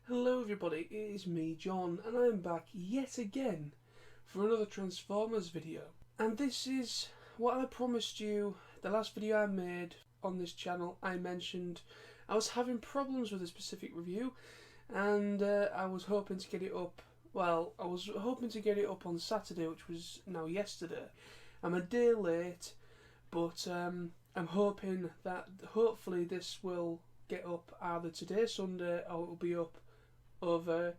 Hello everybody, it is me John and I'm back yet again for another Transformers video. And this is what I promised you. The last video I made on this channel, I mentioned I was having problems with a specific review and I was hoping to get it up. Well, I was hoping to get it up on Saturday, which was now yesterday. I'm a day late, but I'm hoping that hopefully this will get up either today, Sunday, or it will be up over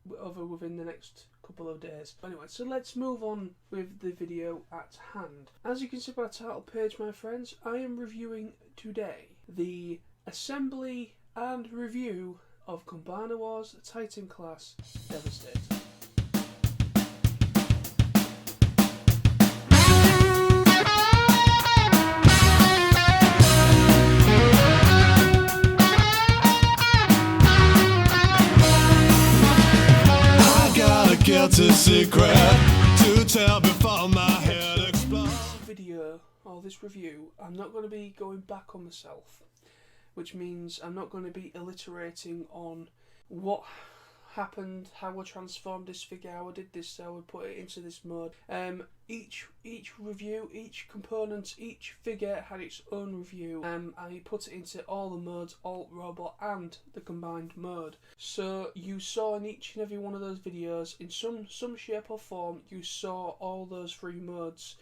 within the next couple of days. Anyway, so let's move on with the video at hand. As you can see by the title page, my friends, I am reviewing today the assembly and review of Combiner Wars Titan Class Devastator. Guilty secret to tell before my head explodes. This video, or this review, I'm not going to be going back on myself, which means I'm not going to be alliterating on what happened, how I transformed this figure, how I did this, how I put it into this mode. Each review, each component, each figure had its own review. I put it into all the modes, alt, robot and the combined mode. So you saw in each and every one of those videos, in some shape or form, you saw all those three modes.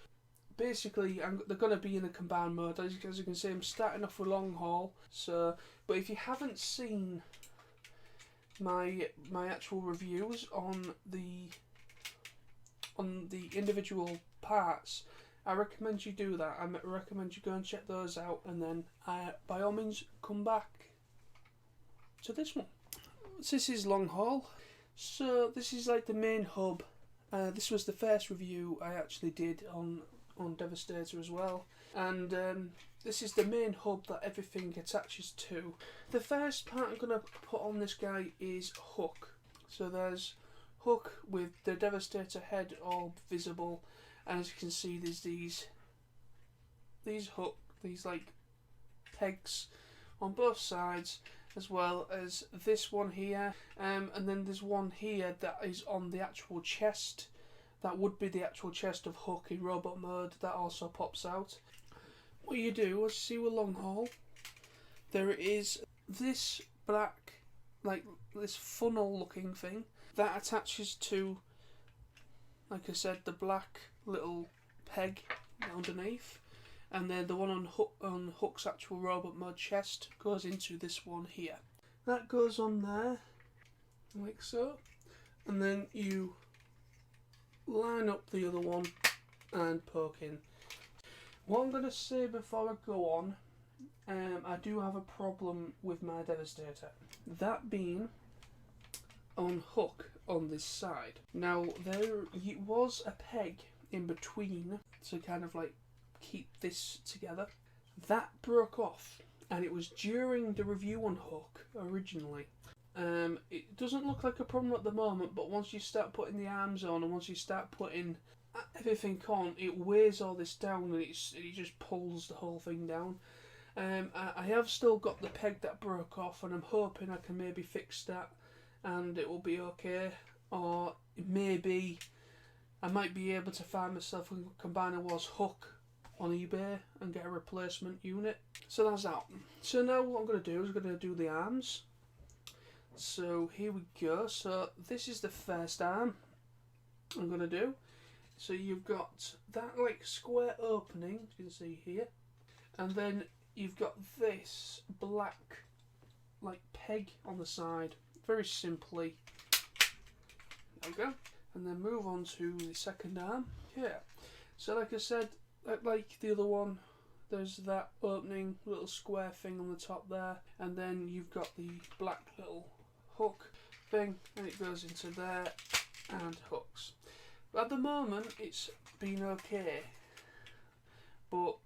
Basically, they're going to be in the combined mode. As you can see, I'm starting off with long haul. So, but if you haven't seen my actual reviews on the individual parts, I recommend you do that. I recommend you go and check those out, and then by all means come back to this one. So this is long haul. So this is like the main hub. This was the first review I actually did on Devastator as well, and this is the main hub that everything attaches to. The first part I'm going to put on this guy is Hook. So there's Hook with the Devastator head all visible, and as you can see there's these like pegs on both sides, as well as this one here, and then there's one here that is on the actual chest. That would be the actual chest of Hook in robot mode. That also pops out. What you do, as you see with long haul, there is this black, like this funnel looking thing that attaches to, like I said, the black little peg underneath, and then the one on Hook's actual robot mode chest goes into this one here. That goes on there, like so, and then you line up the other one and poke in. What I'm going to say before I go on, I do have a problem with my Devastator. That being on Hook on this side. Now there was a peg in between to kind of like keep this together. That broke off, and it was during the review on Hook originally. It doesn't look like a problem at the moment, but once you start putting the arms on and once you start putting everything on, it weighs all this down, and it just pulls the whole thing down. I have still got the peg that broke off, and I'm hoping I can maybe fix that and it will be okay, or maybe I might be able to find myself a Combiner Wars Hook on eBay and get a replacement unit. So that's out. So now what I'm going to do is I'm going to do the arms. So here we go. So this is the first arm I'm going to do. So you've got that like square opening, as you can see here, and then you've got this black like peg on the side, very simply. There we go. And then move on to the second arm here. So like I said, like the other one, there's that opening little square thing on the top there, and then you've got the black little hook thing, and it goes into there and hooks. But at the moment it's been okay, but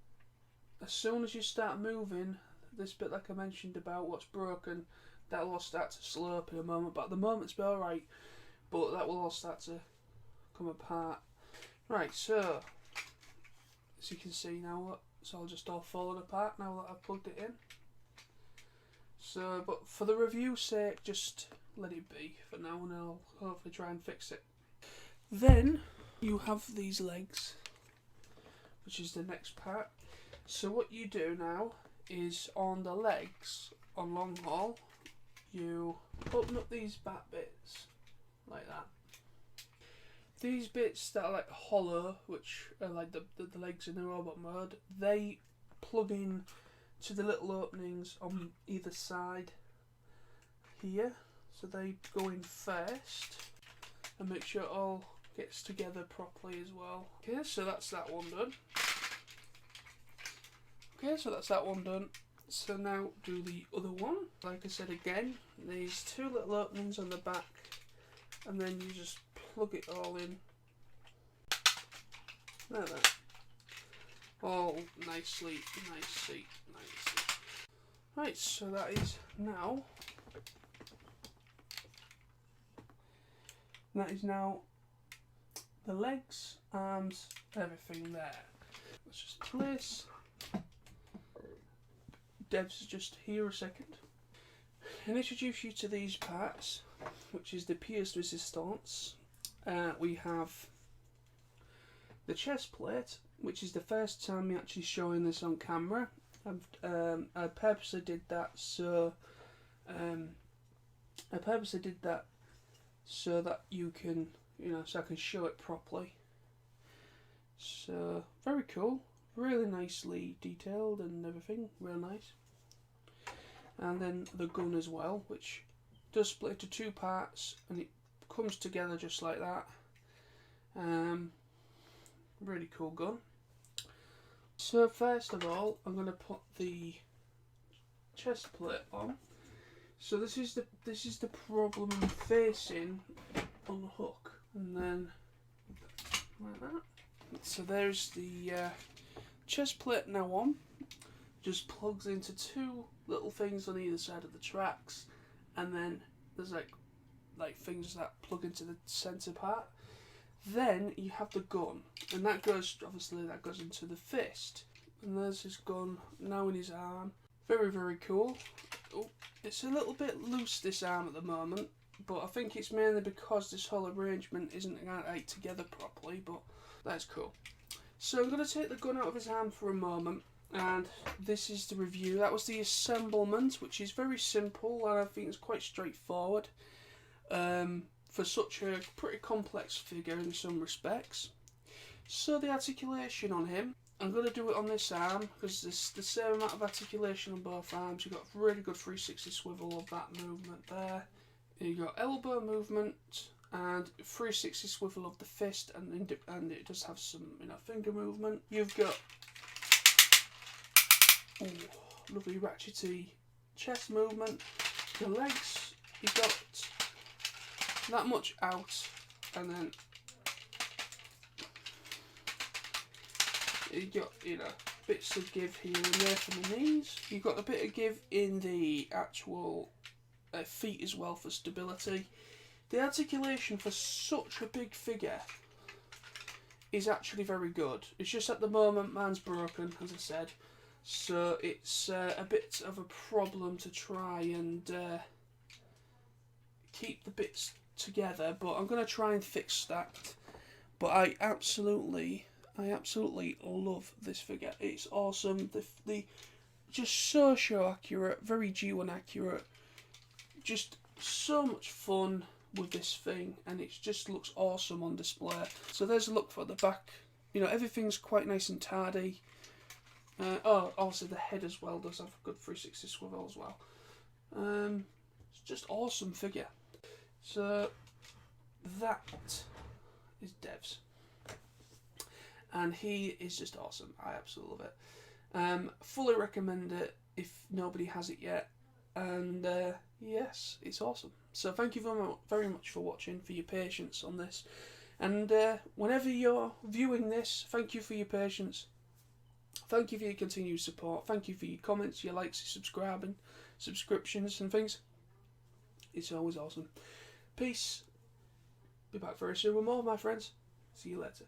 as soon as you start moving, this bit like I mentioned about what's broken, that will all start to slow up in a moment, but at the moment it's been alright, but that will all start to come apart. Right, so as you can see now, it's all just all falling apart now that I've plugged it in. So, but for the review's sake, just let it be for now, and I'll hopefully try and fix it. Then you have these legs, which is the next part. So what you do now is on the legs, on long haul, you open up these back bits like that. These bits that are like hollow, which are like the legs in the robot mode, they plug in to the little openings on either side here. So they go in first and make sure it all gets together properly as well. Okay, so that's that one done. Okay, so that's that one done. So now do the other one. Like I said again, these two little openings on the back, and then you just plug it all in. Like that. All nicely. Right, so that is now the legs, arms, everything there. Let's just place Devs just here a second and introduce you to these parts, which is the pierced resistance. We have the chest plate, which is the first time me actually showing this on camera. I purposely did that so that you can, so I can show it properly. So very cool, really nicely detailed and everything, real nice. And then the gun as well, which does split into two parts and it comes together just like that. Really cool gun. So first of all, I'm going to put the chest plate on. So this is the problem I'm facing on the hook, and then like that. So there's the chest plate now on. Just plugs into two little things on either side of the tracks, and then there's like things that plug into the centre part. Then you have the gun, and that goes into the fist. And there's his gun now in his arm. Very, very cool. Oh, it's a little bit loose, this arm at the moment, but I think it's mainly because this whole arrangement isn't together properly, but that's cool. So I'm going to take the gun out of his arm for a moment, and this is the review. That was the assemblement, which is very simple, and I think it's quite straightforward for such a pretty complex figure in some respects. So the articulation on him, I'm going to do it on this arm because there's the same amount of articulation on both arms. You've got really good 360 swivel of that movement there. You've got elbow movement and 360 swivel of the fist, and it does have some finger movement. You've got lovely ratchety chest movement. The legs, you've got that much out, and then you got bits of give here and there for the knees. You've got a bit of give in the actual feet as well for stability. The articulation for such a big figure is actually very good. It's just at the moment mine's broken, as I said, so it's a bit of a problem to try and keep the bits together, but I'm going to try and fix that. But I absolutely love this figure. It's awesome. The just so accurate, very G1 accurate. Just so much fun with this thing, and it just looks awesome on display. So there's a look for the back. Everything's quite nice and tidy. Also the head as well does have a good 360 swivel as well. It's just awesome figure. So that is Devs, and he is just awesome. I absolutely love it. Fully recommend it if nobody has it yet. And yes, it's awesome. So thank you very much for watching, for your patience on this. And whenever you're viewing this, thank you for your patience. Thank you for your continued support. Thank you for your comments, your likes, your subscriptions and things. It's always awesome. Peace. Be back very soon with more, my friends. See you later.